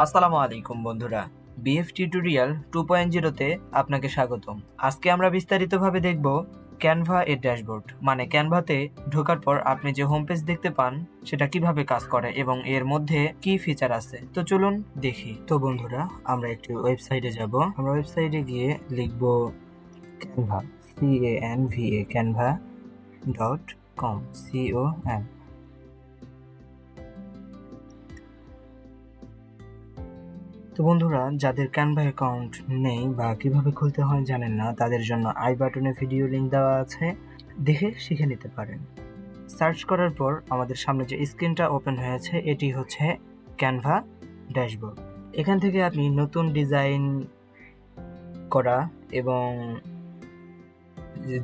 আসসালামু আলাইকুম বন্ধুরা, বিএফ টিউটোরিয়াল 2.0 তে আপনাকে স্বাগতম। আজকে আমরা বিস্তারিতভাবে দেখব ক্যানভা এর ড্যাশবোর্ড, মানে ক্যানভাতে ঢোকার পর আপনি যে হোম পেজ দেখতে পান সেটা কিভাবে কাজ করে এবং এর মধ্যে কি ফিচার আছে। তো চলুন দেখি। তো বন্ধুরা, আমরা একটি ওয়েবসাইটে যাব। আমরা ওয়েবসাইটে গিয়ে লিখব ক্যানভা, CANVA, canva.com, COM। তো বন্ধুরা, যাদের ক্যানভা অ্যাকাউন্ট নেই বা কিভাবে খুলতে হয় জানেন না, তাদের জন্য আই বাটনে ভিডিও লিংক দেওয়া আছে, দেখে শিখে নিতে পারেন। সার্চ করার পর আমাদের সামনে যে স্ক্রিনটা ওপেন হয়েছে এটি হচ্ছে ক্যানভা ড্যাশবোর্ড। এখান থেকে আপনি নতুন ডিজাইন করা এবং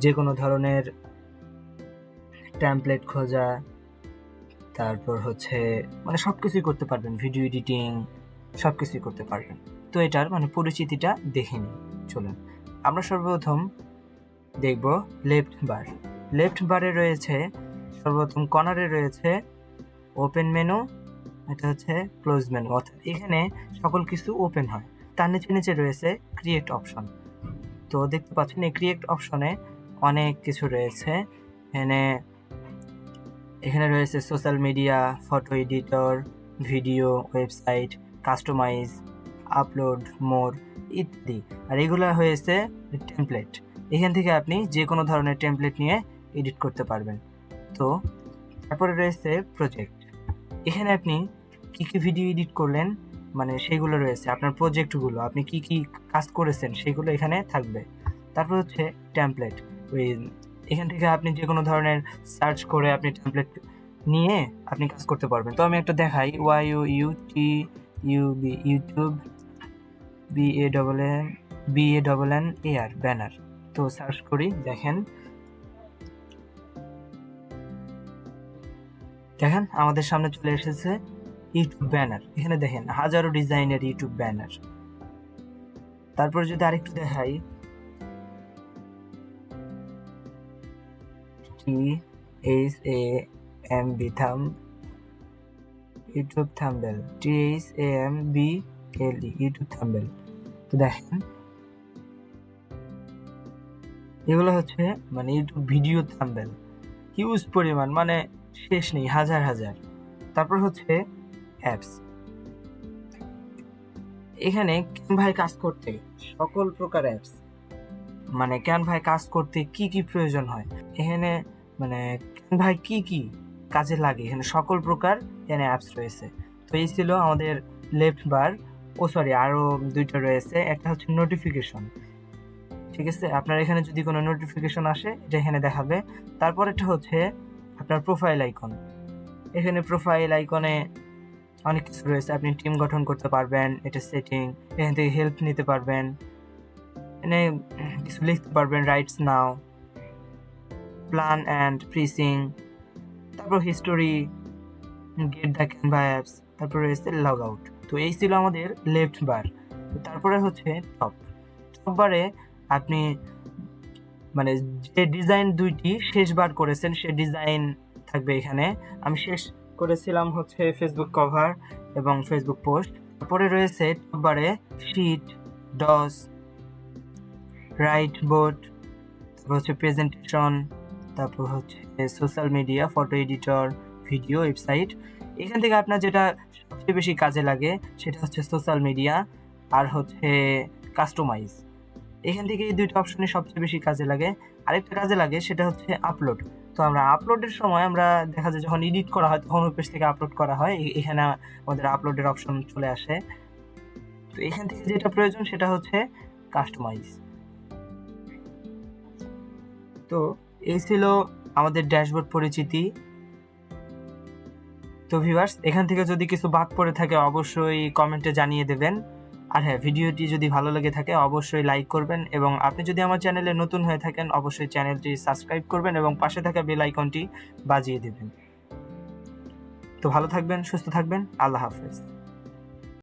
যে কোনো ধরনের টেমপ্লেট খোঁজা, তারপর হচ্ছে মানে সবকিছুই করতে পারবেন, ভিডিও এডিটিং সবকিছুই করতে পারবেন। তো এটার মানে পরিচিতিটা দেখে নিই। চলুন, আমরা সর্বপ্রথম দেখব লেফট বারে রয়েছে সর্বপ্রথম কর্নারে রয়েছে ওপেন মেনু, এটা হচ্ছে ক্লোজ মেনু, অর্থাৎ এখানে সকল কিছু ওপেন হয়। তার নিচে নিচে রয়েছে ক্রিয়েট অপশন। তো দেখতে পাচ্ছেন এই ক্রিয়েট অপশনে অনেক কিছু রয়েছে। এখানে রয়েছে social media, photo editor, video, website, customise, upload, more ইত্যাদি। আর এগুলো হয়েছে টেমপ্লেট। এখান থেকে আপনি যে কোনো ধরনের টেমপ্লেট নিয়ে এডিট করতে পারবেন। তো তারপরে রয়েছে প্রজেক্ট। এখানে আপনি কি কি ভিডিও এডিট করলেন মানে সেগুলো রয়েছে, আপনার প্রজেক্টগুলো, আপনি কি কি কাজ করেছেন সেগুলো এখানে থাকবে। তারপর হচ্ছে টেমপ্লেট। এখান থেকে আপনি যে কোনো ধরনের সার্চ করে আপনি টেমপ্লেট নিয়ে আপনি কাজ করতে পারবেন। তো আমি একটা দেখাই, YOUTUB, ইউটিউব, BANNAR, ব্যানার। তো সার্চ করি, দেখেন আমাদের সামনে চলে এসেছে ইউটিউব ব্যানার। এখানে দেখেন হাজারো ডিজাইনের ইউটিউব ব্যানার। তারপর যদি আরেকটু দেখাই, THAMB থাম, YouTube thumbnail, THAMBLE, YouTube thumbnail. তো দেখেন এগুলো হচ্ছে মানে ইউটিউব ভিডিও থাম্বনেল, হিউজ পরিমাণ, মানে শেষ নেই, হাজার হাজার। তারপর হচ্ছে অ্যাপস। এখানে ক্যানভায় কাজ করতে সকল প্রকার অ্যাপস, মানে ক্যানভায় কাজ করতে কি কি প্রয়োজন হয়, এখানে মানে ক্যানভায় কি কি কাজে লাগে, এখানে সকল প্রকার এখানে অ্যাপস রয়েছে। তো এই ছিল আমাদের লেফট বার। আরো দুইটা রয়েছে, একটা হচ্ছে নোটিফিকেশন। ঠিক আছে, আপনার এখানে যদি কোনো নোটিফিকেশন আসে এটা এখানে দেখাবে। তারপর এটা হচ্ছে আপনার প্রোফাইল আইকন। এখানে প্রোফাইল আইকনে অনেক কিছু রয়েছে, আপনি টিম গঠন করতে পারবেন, এটা সেটিং, এখান থেকে হেল্প নিতে পারবেন, এখানে কিছু লিখতে পারবেন, রাইটস নাও, প্ল্যান অ্যান্ড প্রিসিং, তারপর history, get the Canva apps, তারপর রয়েছে লগ আউট। তো এই ছিল আমাদের লেফট বার। তারপরে হচ্ছে টপ বারে আপনি মানে যে ডিজাইন দুইটি শেষবার করেছেন সে ডিজাইন থাকবে এখানে। আমি শেষ করেছিলাম হচ্ছে ফেসবুক কভার এবং ফেসবুক পোস্ট। তারপরে রয়েছে টপ বারে শিট, ডস, রাইট বোর্ড, তারপর হচ্ছে প্রেজেন্টেশন, তারপর হচ্ছে social media, photo editor, video, website. এখান থেকে আপনার যেটা সবচেয়ে বেশি কাজে লাগে সেটা হচ্ছে সোশ্যাল মিডিয়া আর হচ্ছে কাস্টমাইজ। এখান থেকে এই দুইটা অপশনে সবচেয়ে বেশি কাজে লাগে। আরেকটা কাজে লাগে সেটা হচ্ছে আপলোড। তো আমরা আপলোডের সময় আমরা দেখা যায় যখন এডিট করা হয় তখন ওই পেজ থেকে আপলোড করা হয়, এখানে আমাদের আপলোডের অপশন চলে আসে। তো এখান থেকে যেটা প্রয়োজন সেটা হচ্ছে কাস্টমাইজ। তো এই ছিল আমাদের ড্যাশবোর্ড পরিচিতি। তো ভিউয়ার্স, এখান থেকে যদি কিছু বাদ পড়ে থাকে অবশ্যই কমেন্টে জানিয়ে দেবেন। আর হ্যাঁ, ভিডিওটি যদি ভালো লেগে থাকে অবশ্যই লাইক করবেন, এবং আপনি যদি আমার চ্যানেলে নতুন হয়ে থাকেন অবশ্যই চ্যানেলটি সাবস্ক্রাইব করবেন এবং পাশে থাকা বেল আইকনটি বাজিয়ে দেবেন। তো ভালো থাকবেন, সুস্থ থাকবেন, আল্লাহ হাফেজ।